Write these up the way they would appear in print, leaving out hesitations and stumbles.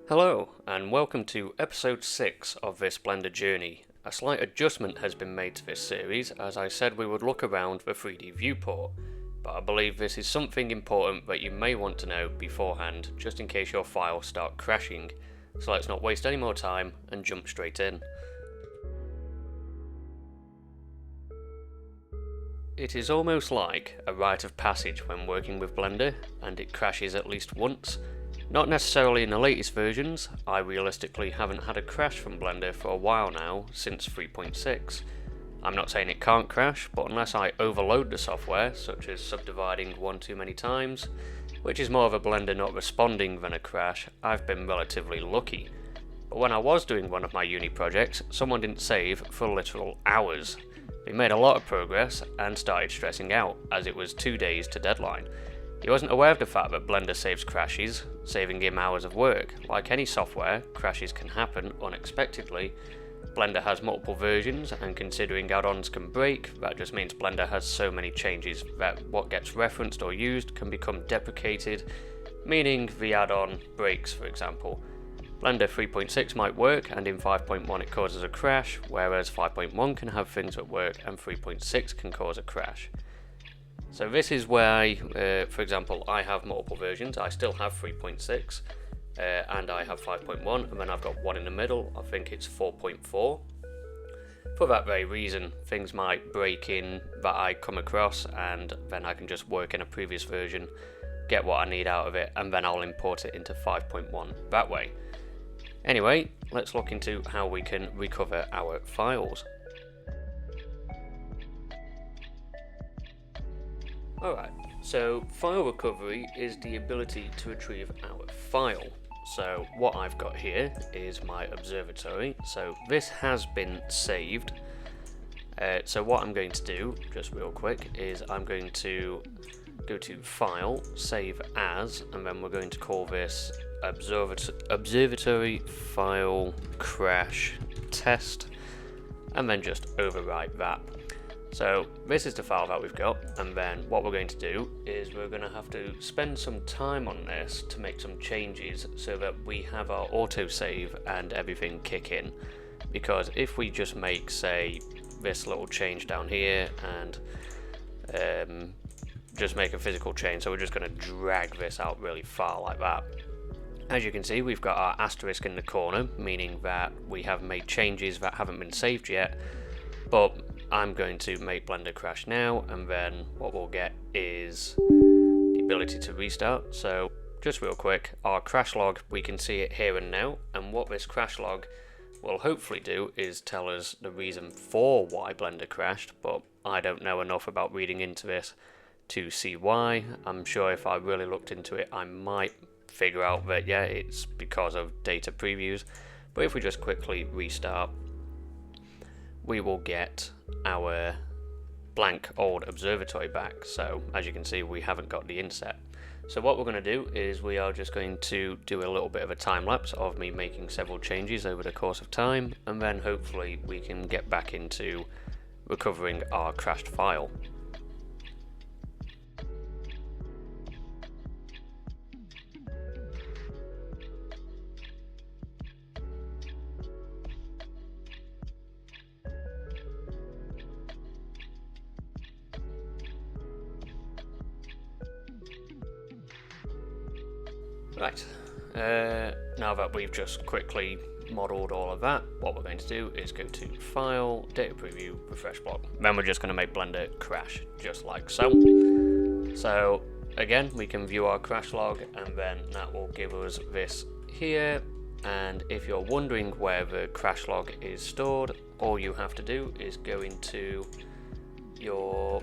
Hello, and welcome to episode 6 of this Blender journey. A slight adjustment has been made to this series, as I said we would look around the 3D viewport, but I believe this is something important that you may want to know beforehand, just in case your files start crashing. So let's not waste any more time and jump straight in. It is almost like a rite of passage when working with Blender, and it crashes at least once. Not necessarily in the latest versions. I realistically haven't had a crash from Blender for a while now, since 3.6. I'm not saying it can't crash, but unless I overload the software, such as subdividing one too many times, which is more of a Blender not responding than a crash, I've been relatively lucky. But when I was doing one of my uni projects, someone didn't save for literal hours. They made a lot of progress and started stressing out, as it was 2 days to deadline. He wasn't aware of the fact that Blender saves crashes, saving him hours of work. Like any software, crashes can happen unexpectedly. Blender has multiple versions, and considering add-ons can break, that just means Blender has so many changes that what gets referenced or used can become deprecated, meaning the add-on breaks, for example. Blender 3.6 might work, and in 5.1 it causes a crash, whereas 5.1 can have things that work and 3.6 can cause a crash. So this is where, for example, I have multiple versions. I still have 3.6 and I have 5.1, and then I've got one in the middle. I think it's 4.4. For that very reason, things might break in that I come across, and then I can just work in a previous version, get what I need out of it, and then I'll import it into 5.1 that way. Anyway, let's look into how we can recover our files. Alright, so file recovery is the ability to retrieve our file. So what I've got here is my observatory, so this has been saved. So what I'm going to do, just real quick, is I'm going to go to File, Save As, and then we're going to call this Observatory File Crash Test, and then just overwrite that. So this is the file that we've got, and then what we're going to do is we're going to have to spend some time on this to make some changes so that we have our autosave and everything kick in. Because if we just make, say, this little change down here and just make a physical change, so we're just going to drag this out really far like that. As you can see, we've got our asterisk in the corner, meaning that we have made changes that haven't been saved yet, but I'm going to make Blender crash now, and then what we'll get is the ability to restart. So just real quick, our crash log, we can see it here and now, and what this crash log will hopefully do is tell us the reason for why Blender crashed, but I don't know enough about reading into this to see why. I'm sure if I really looked into it, I might figure out that yeah, it's because of data previews. But if we just quickly restart, we will get our blank old observatory back. So as you can see, we haven't got the inset. So what we're going to do is we are just going to do a little bit of a time lapse of me making several changes over the course of time, and then hopefully we can get back into recovering our crashed file. Right, now that we've just quickly modelled all of that, what we're going to do is go to File, Data Preview, Refresh Block. Then we're just going to make Blender crash, just like so. So again, we can view our crash log, and then that will give us this here. And if you're wondering where the crash log is stored, all you have to do is go into your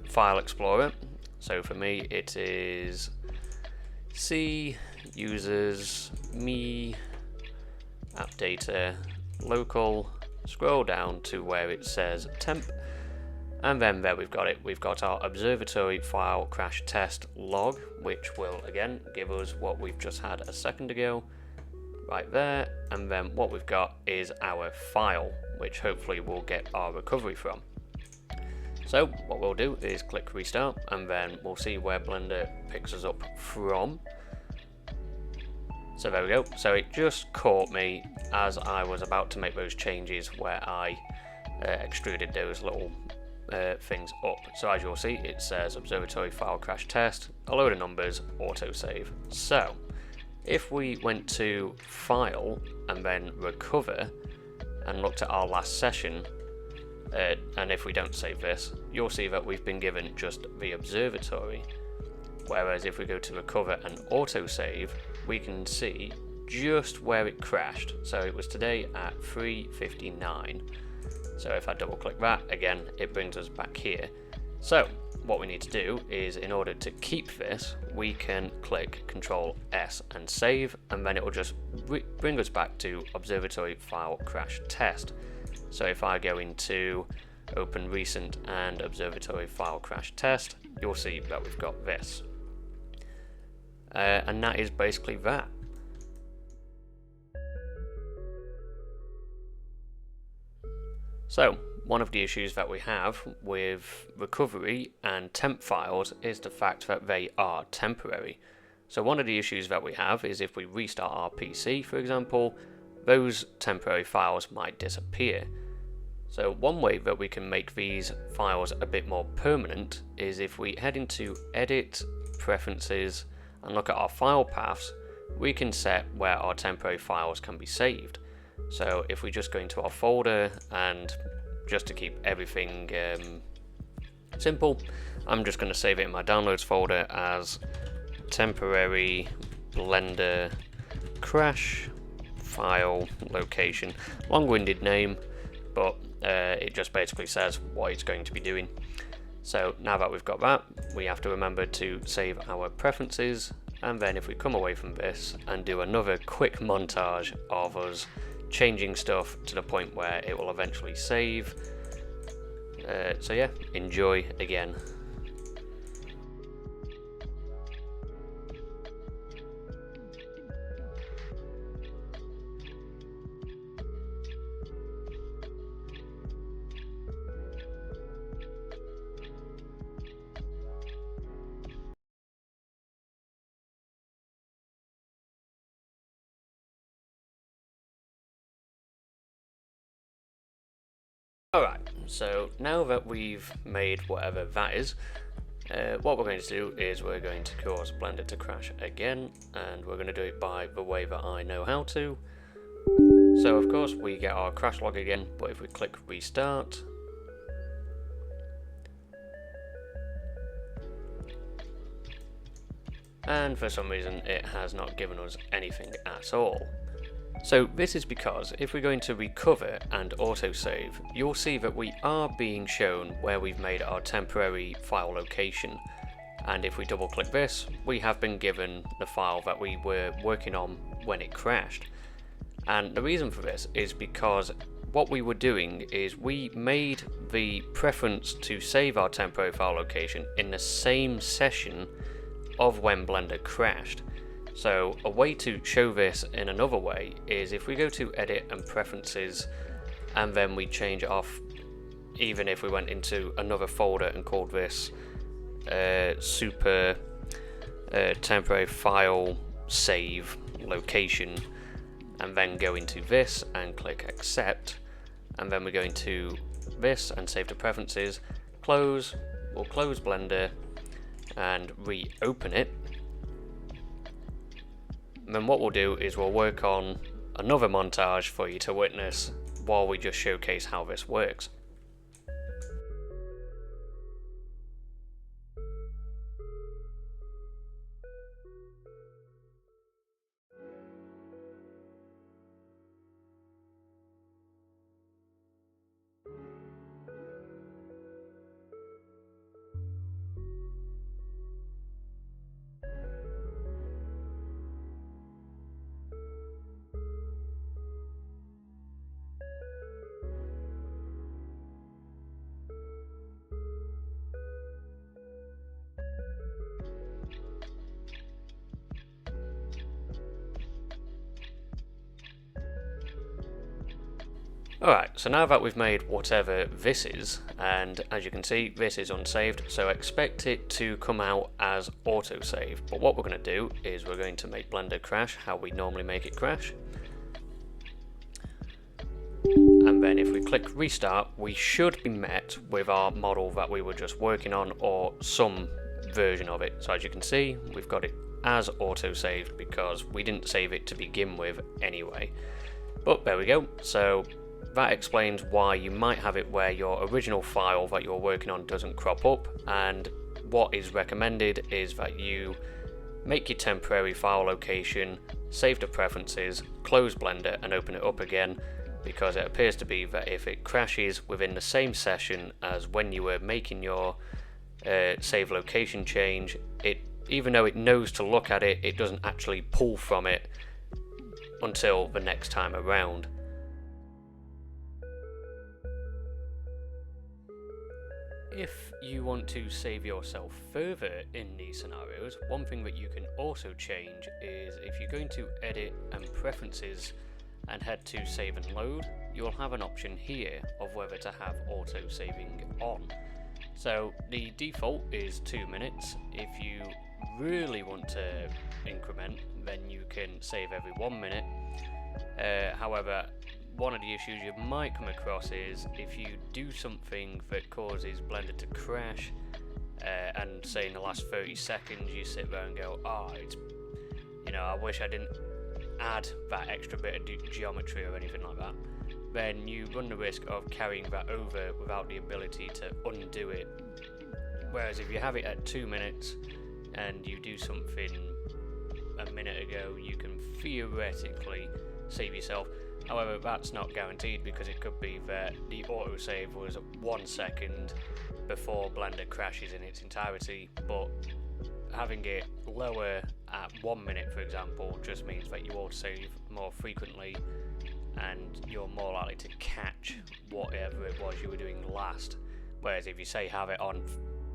File Explorer. So for me, it is C, users, me, app data, local, scroll down to where it says temp, and then there we've got it. We've got our observatory file crash test log, which will again give us what we've just had a second ago, right there, and then what we've got is our file, which hopefully we'll get our recovery from. So what we'll do is click restart, and then we'll see where Blender picks us up from. So there we go. So it just caught me as I was about to make those changes where I extruded those little things up. So as you'll see, it says observatory file crash test, a load of numbers, autosave. So if we went to file and then recover and looked at our last session, and if we don't save this, you'll see that we've been given just the observatory. Whereas if we go to recover and autosave, we can see just where it crashed. So it was today at 3:59. So if I double click that, again, it brings us back here. So what we need to do is, in order to keep this, we can click Control S and save, and then it will just bring us back to observatory file crash test. So if I go into open recent and observatory file crash test, you'll see that we've got this. And that is basically that. So, one of the issues that we have with recovery and temp files is the fact that they are temporary. So one of the issues that we have is if we restart our PC, for example, those temporary files might disappear. So one way that we can make these files a bit more permanent is if we head into Edit, Preferences, and look at our file paths, we can set where our temporary files can be saved. So if we just go into our folder, and just to keep everything simple, I'm just going to save it in my downloads folder as temporary Blender crash file location. Long-winded name, but it just basically says what it's going to be doing. So now that we've got that, we have to remember to save our preferences, and then if we come away from this and do another quick montage of us changing stuff to the point where it will eventually save. So yeah, enjoy again. Alright, so now that we've made whatever that is, what we're going to do is we're going to cause Blender to crash again, and we're going to do it by the way that I know how to. So of course we get our crash log again, but if we click restart, and for some reason it has not given us anything at all. So this is because if we're going to recover and autosave, you'll see that we are being shown where we've made our temporary file location. And if we double click this, we have been given the file that we were working on when it crashed. And the reason for this is because what we were doing is we made the preference to save our temporary file location in the same session of when Blender crashed. So a way to show this in another way is if we go to Edit and Preferences, and then we change it off, even if we went into another folder and called this super temporary file save location, and then go into this and click accept, and then we go into this and save to preferences, close, we'll close Blender and reopen it. And then what we'll do is we'll work on another montage for you to witness while we just showcase how this works. Alright, so now that we've made whatever this is, and as you can see, this is unsaved, so expect it to come out as autosave. But what we're going to do is we're going to make Blender crash how we normally make it crash. And then if we click restart, we should be met with our model that we were just working on, or some version of it. So as you can see, we've got it as autosaved because we didn't save it to begin with anyway. But there we go. So that explains why you might have it where your original file that you're working on doesn't crop up, and what is recommended is that you make your temporary file location, save the preferences, close Blender and open it up again, because it appears to be that if it crashes within the same session as when you were making your save location change, even though it knows to look at it, it doesn't actually pull from it until the next time around. If you want to save yourself further in these scenarios, one thing that you can also change is if you're going to edit and preferences and head to save and load, you'll have an option here of whether to have auto saving on. So the default is 2 minutes. If you really want to increment, then you can save every 1 minute. However, one of the issues you might come across is if you do something that causes Blender to crash, and say in the last 30 seconds you sit there and go, I wish I didn't add that extra bit of geometry or anything like that, then you run the risk of carrying that over without the ability to undo it. Whereas if you have it at 2 minutes and you do something a minute ago, you can theoretically save yourself. However, that's not guaranteed, because it could be that the autosave was 1 second before Blender crashes in its entirety, but having it lower at 1 minute, for example, just means that you autosave more frequently and you're more likely to catch whatever it was you were doing last. Whereas if you say have it on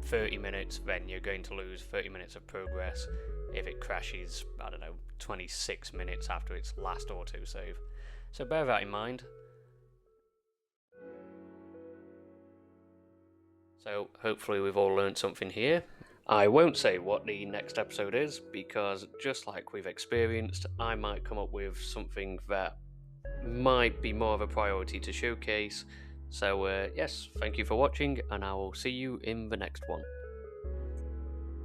30 minutes, then you're going to lose 30 minutes of progress if it crashes, 26 minutes after its last autosave. So bear that in mind. So hopefully we've all learned something here. I won't say what the next episode is, because just like we've experienced, I might come up with something that might be more of a priority to showcase. So yes, thank you for watching, and I will see you in the next one.